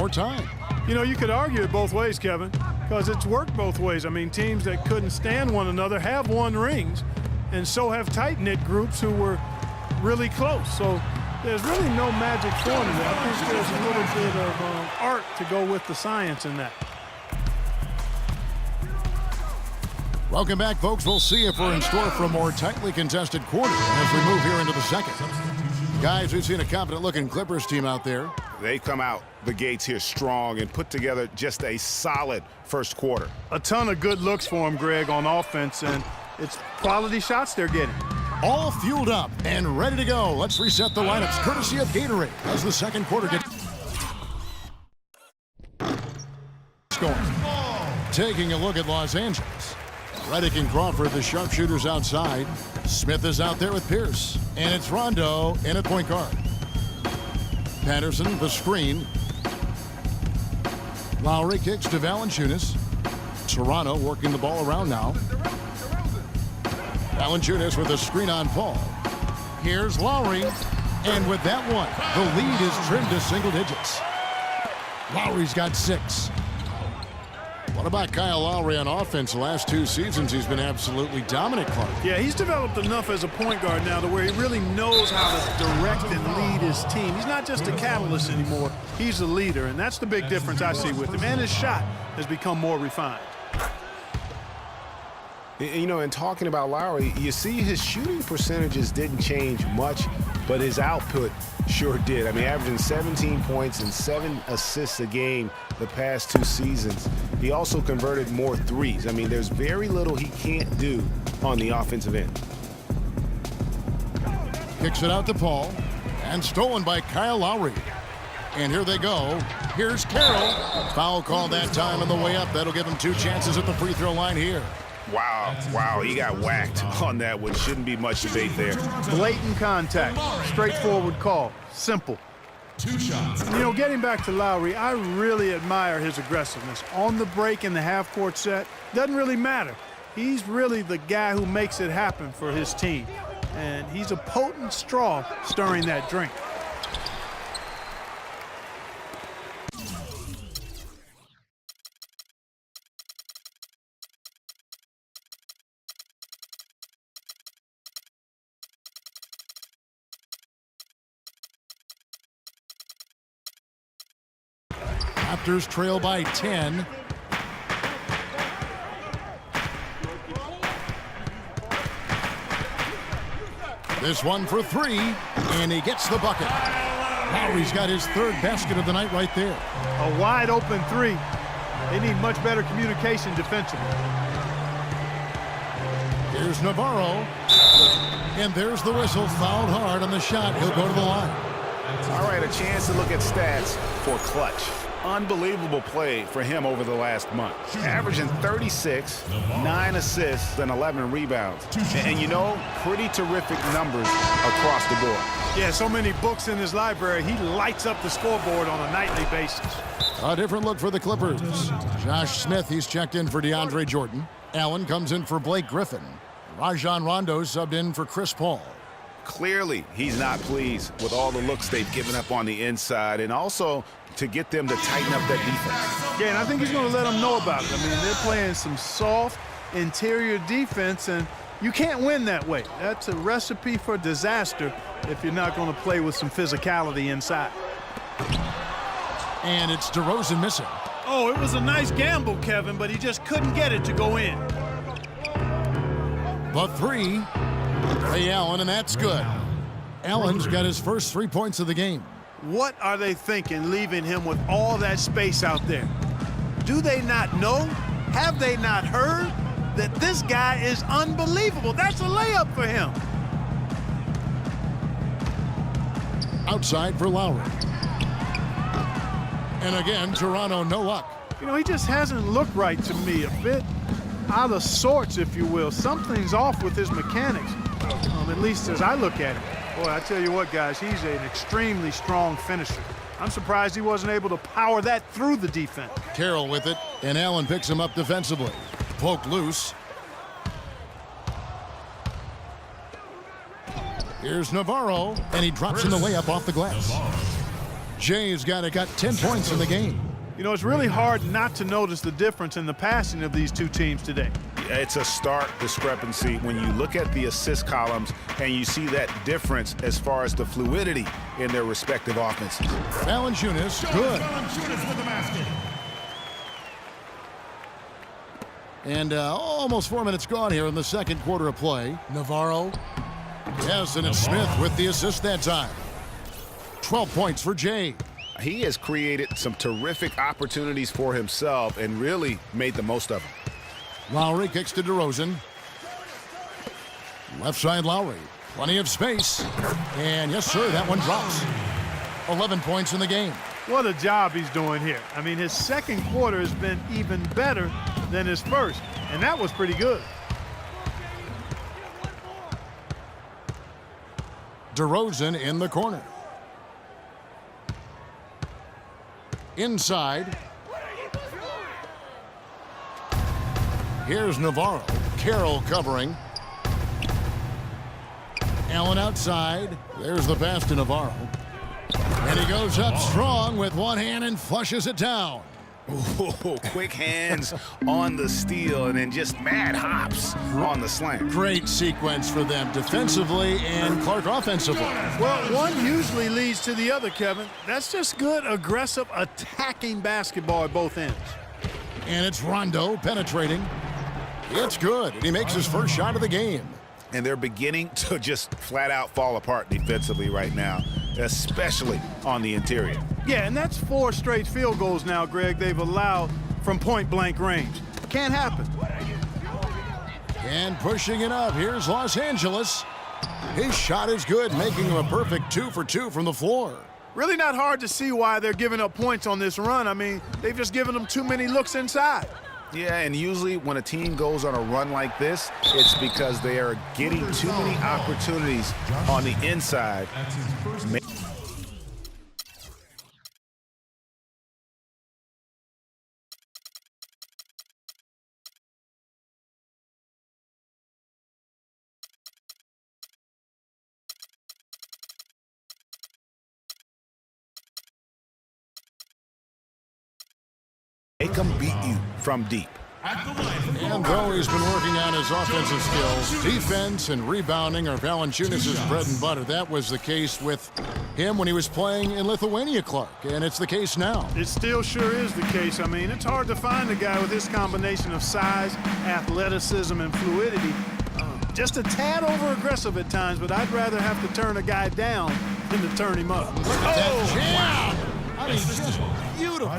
more time. You know, you could argue it both ways, Kevin, because it's worked both ways. I mean, teams that couldn't stand one another have won rings, and so have tight-knit groups who were really close. So there's really no magic formula. I think there's a little bit of art to go with the science in that. Welcome back, folks. We'll see if we're in store for a more tightly contested quarter as we move here into the second. Guys, we've seen a confident-looking Clippers team out there. They come out the gates here strong and put together just a solid first quarter. A ton of good looks for them, Greg, on offense, and it's quality shots they're getting. All fueled up and ready to go. Let's reset the lineups courtesy of Gatorade as the second quarter gets going. Taking a look at Los Angeles. Redick and Crawford, the sharpshooters outside. Smith is out there with Pierce. And it's Rondo in at point guard. Patterson, the screen. Lowry kicks to Valanciunas. Toronto working the ball around now. Valanciunas with a screen on Paul. Here's Lowry. And with that one, the lead is trimmed to single digits. Lowry's got 6. What about Kyle Lowry on offense? The last 2 seasons, he's been absolutely dominant, Clark. Yeah, he's developed enough as a point guard now to where he really knows how to direct and lead his team. He's not just a catalyst anymore. He's a leader, and that's the big difference I see with him. And his shot has become more refined. You know, in talking about Lowry, you see his shooting percentages didn't change much, but his output sure did. I mean, averaging 17 points and 7 assists a game the past 2 seasons. He also converted more threes. I mean, there's very little he can't do on the offensive end. Kicks it out to Paul, and stolen by Kyle Lowry. And here they go. Here's Carroll. Foul call that time on the way up. That'll give him 2 chances at the free throw line here. Wow, he got whacked on that one. Shouldn't be much debate there. Blatant contact, straightforward call, simple. 2 shots. You know, getting back to Lowry, I really admire his aggressiveness. On the break in the half-court set, doesn't really matter. He's really the guy who makes it happen for his team. And he's a potent straw stirring that drink. Raptors trail by 10. This one for 3, and he gets the bucket. Lowry's got his 3rd basket of the night right there. A wide open 3. They need much better communication defensively. Here's Navarro. And there's the whistle. Fouled hard on the shot. He'll go to the line. All right, a chance to look at stats for Clutch. Unbelievable play for him over the last month. Averaging 36, 9 assists, and 11 rebounds. And you know, pretty terrific numbers across the board. Yeah, so many books in his library. He lights up the scoreboard on a nightly basis. A different look for the Clippers. Josh Smith, he's checked in for DeAndre Jordan. Allen comes in for Blake Griffin. Rajon Rondo subbed in for Chris Paul. Clearly, he's not pleased with all the looks they've given up on the inside, and also to get them to tighten up that defense. Yeah, and I think he's going to let them know about it. I mean, they're playing some soft interior defense, and you can't win that way. That's a recipe for disaster if you're not going to play with some physicality inside. And it's DeRozan missing. Oh, it was a nice gamble, Kevin, but he just couldn't get it to go in. The 3. Ray Allen, and that's good. Allen's got his first 3 points of the game. What are they thinking, leaving him with all that space out there? Do they not know? Have they not heard that this guy is unbelievable? That's a layup for him. Outside for Lowry. And again, Toronto, no luck. You know, he just hasn't looked right to me. A bit out of sorts, if you will. Something's off with his mechanics, at least as I look at him. Boy, I tell you what, guys, he's an extremely strong finisher. I'm surprised he wasn't able to power that through the defense. Carroll with it, and Allen picks him up defensively. Poked loose. Here's Navarro, and he drops in the layup off the glass. Jay's got 10 points in the game. You know, it's really hard not to notice the difference in the passing of these two teams today. It's a stark discrepancy when you look at the assist columns and you see that difference as far as the fluidity in their respective offenses. Valanciunas, good. And almost 4 minutes gone here in the second quarter of play. Navarro. Yes, and it's Smith with the assist that time. 12 points for Jay. He has created some terrific opportunities for himself and really made the most of them. Lowry kicks to DeRozan. Left side Lowry. Plenty of space. And yes, sir, that one drops. 11 points in the game. What a job he's doing here. I mean, his second quarter has been even better than his first, and that was pretty good. DeRozan in the corner. Inside. Here's Navarro. Carroll covering. Allen outside. There's the pass to Navarro. And he goes up strong with one hand and flushes it down. Ooh, quick hands on the steal and then just mad hops on the slam. Great sequence for them defensively and Clark offensively. Well, one usually leads to the other, Kevin. That's just good, aggressive, attacking basketball at both ends. And it's Rondo penetrating. It's good, and he makes his first shot of the game. And they're beginning to just flat out fall apart defensively right now, especially on the interior. Yeah, and that's 4 straight field goals now, Greg, they've allowed from point-blank range. Can't happen. And pushing it up, here's Los Angeles. His shot is good, making him a perfect 2 for 2 from the floor. Really not hard to see why they're giving up points on this run. I mean, they've just given them too many looks inside. Yeah, and usually when a team goes on a run like this, it's because they are getting too many opportunities on the inside. They can beat you from deep. And though he's been working on his offensive skills, defense and rebounding are Valanciunas' bread and butter. That was the case with him when he was playing in Lithuania, Clark, and it's the case now. It still sure is the case. I mean, it's hard to find a guy with this combination of size, athleticism, and fluidity. Just a tad over-aggressive at times, but I'd rather have to turn a guy down than to turn him up. Look at that jam! I mean, just beautiful.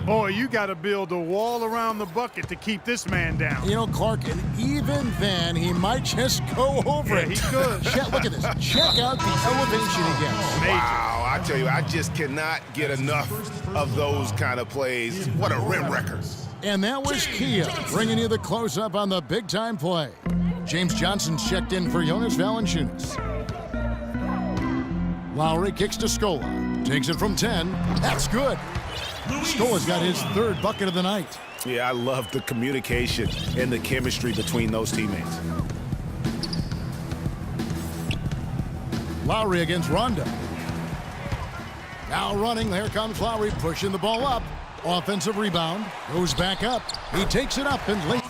Boy, you got to build a wall around the bucket to keep this man down. You know, Clark, and even then, he might just go over it. He could. Look at this. Check out the elevation he gets. Wow, I tell you, I just cannot get enough of those kind of plays. What a rim wrecker. And that was Kia, bringing you the close-up on the big-time play. James Johnson's checked in for Jonas Valanciunas. Lowry kicks to Scola. Takes it from 10. That's good. Scola's got his 3rd bucket of the night. Yeah, I love the communication and the chemistry between those teammates. Lowry against Rondo. Now running, there comes Lowry pushing the ball up. Offensive rebound, goes back up. He takes it up and late.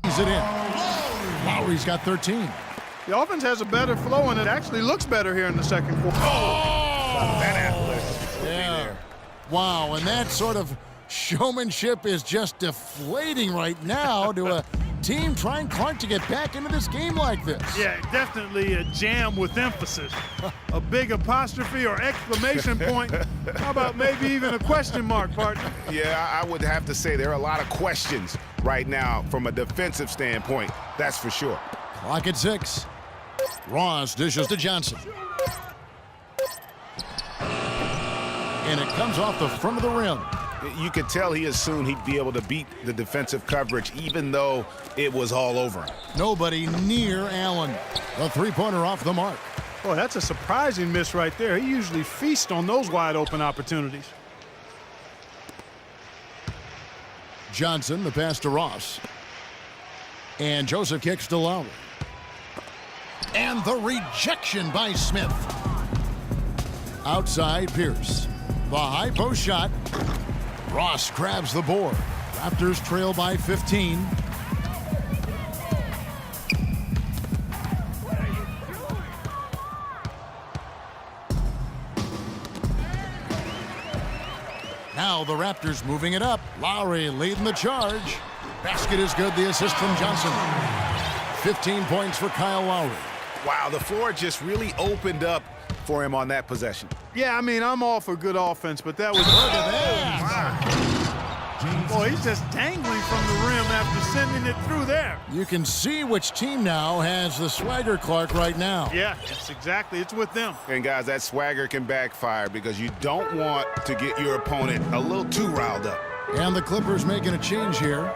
He's it in. Lowry's got 13. The offense has a better flow, and it actually looks better here in the second quarter. That athleticism. Yeah. Wow, and that sort of showmanship is just deflating right now to a team trying, Clark, to get back into this game like this. Yeah, definitely a jam with emphasis. A big apostrophe or exclamation point. How about maybe even a question mark, partner? Yeah, I would have to say there are a lot of questions right now from a defensive standpoint. That's for sure. Clock at 6. Ross dishes to Johnson. And it comes off the front of the rim. You could tell he assumed he'd be able to beat the defensive coverage even though it was all over him. Nobody near Allen. A 3-pointer off the mark. Boy, that's a surprising miss right there. He usually feasts on those wide open opportunities. Johnson, the pass to Ross. And Joseph kicks to Lowry. And the rejection by Smith. Outside Pierce. The high post shot. Ross grabs the board. Raptors trail by 15. Now the Raptors moving it up. Lowry leading the charge. Basket is good. The assist from Johnson. 15 points for Kyle Lowry. Wow, the floor just really opened up for him on that possession. Yeah, I mean, I'm all for good offense, but that was... Look at that. Boy, he's just dangling from the rim after sending it through there. You can see which team now has the swagger Clark right now. Yeah, it's with them. And guys, that swagger can backfire because you don't want to get your opponent a little too riled up. And the Clippers making a change here.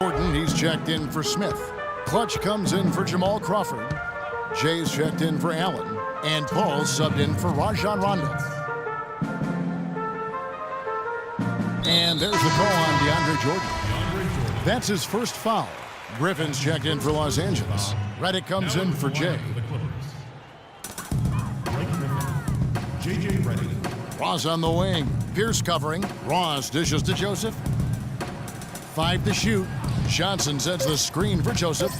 Jordan, he's checked in for Smith. Clutch comes in for Jamal Crawford. Jay's checked in for Allen. And Paul's subbed in for Rajon Rondo. And there's the call on DeAndre Jordan. That's his first foul. Griffin's checked in for Los Angeles. Redick comes in for Jay. J.J. Redick. Ross on the wing. Pierce covering. Ross dishes to Joseph. 5 to shoot. Johnson sets the screen for Joseph.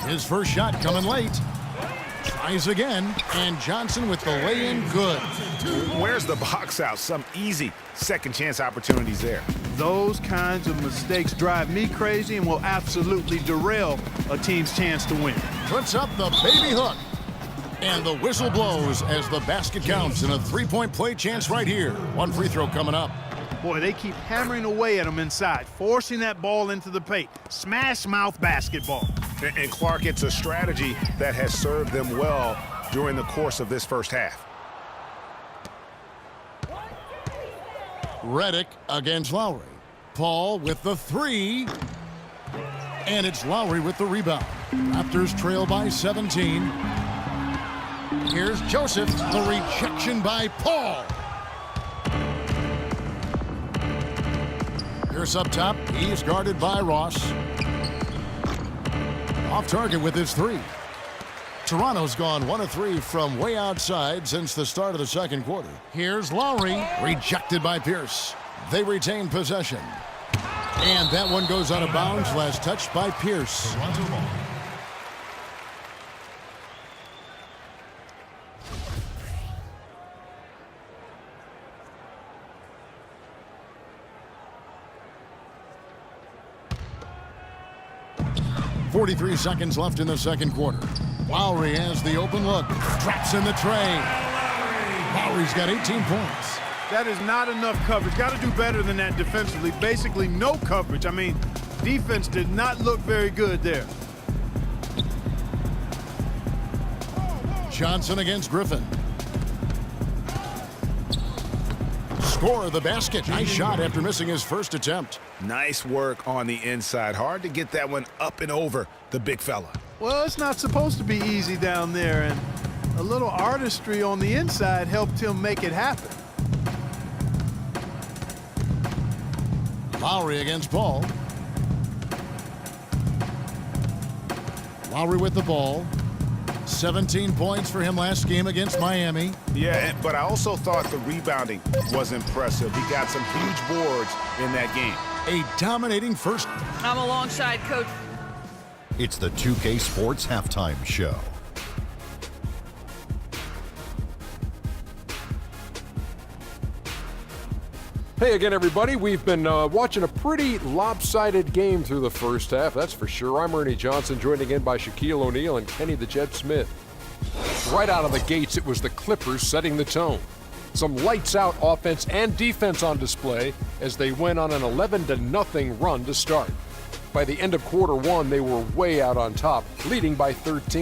His first shot coming late. Tries again, and Johnson with the lay-in good. Where's the box out? Some easy second chance opportunities there. Those kinds of mistakes drive me crazy and will absolutely derail a team's chance to win. Puts up the baby hook. And the whistle blows as the basket counts, and a three-point play chance right here. One free throw coming up. Boy, they keep hammering away at him inside, forcing that ball into the paint. Smash mouth basketball. And Clark, it's a strategy that has served them well during the course of this first half. Redick against Lowry. Paul with the three. And it's Lowry with the rebound. Raptors trail by 17. Here's Joseph. The rejection by Paul. Pierce up top. He's guarded by Ross. Off target with his three. Toronto's gone 1 of 3 from way outside since the start of the second quarter. Here's Lowry. Rejected by Pierce. They retain possession. And that one goes out of bounds. Last touched by Pierce. 43 seconds left in the second quarter. Lowry has the open look. Traps in the tray. Lowry's got 18 points. That is not enough coverage. Got to do better than that defensively. Basically no coverage. I mean, defense did not look very good there. Johnson against Griffin. Score the basket. Nice shot after missing his first attempt. Nice work on the inside. Hard to get that one up and over the big fella. Well, it's not supposed to be easy down there, and a little artistry on the inside helped him make it happen. Lowry against Paul. Lowry with the ball. 17 points for him last game against Miami. Yeah, but I also thought the rebounding was impressive. He got some huge boards in that game. A dominating first. I'm alongside Coach. It's the 2K Sports Halftime Show. Hey again, everybody. We've been watching a pretty lopsided game through the first half, that's for sure. I'm Ernie Johnson, joined again by Shaquille O'Neal and Kenny the Jet Smith. Right out of the gates, it was the Clippers setting the tone. Some lights-out offense and defense on display as they went on an 11-0 run to start. By the end of quarter one, they were way out on top, leading by 13.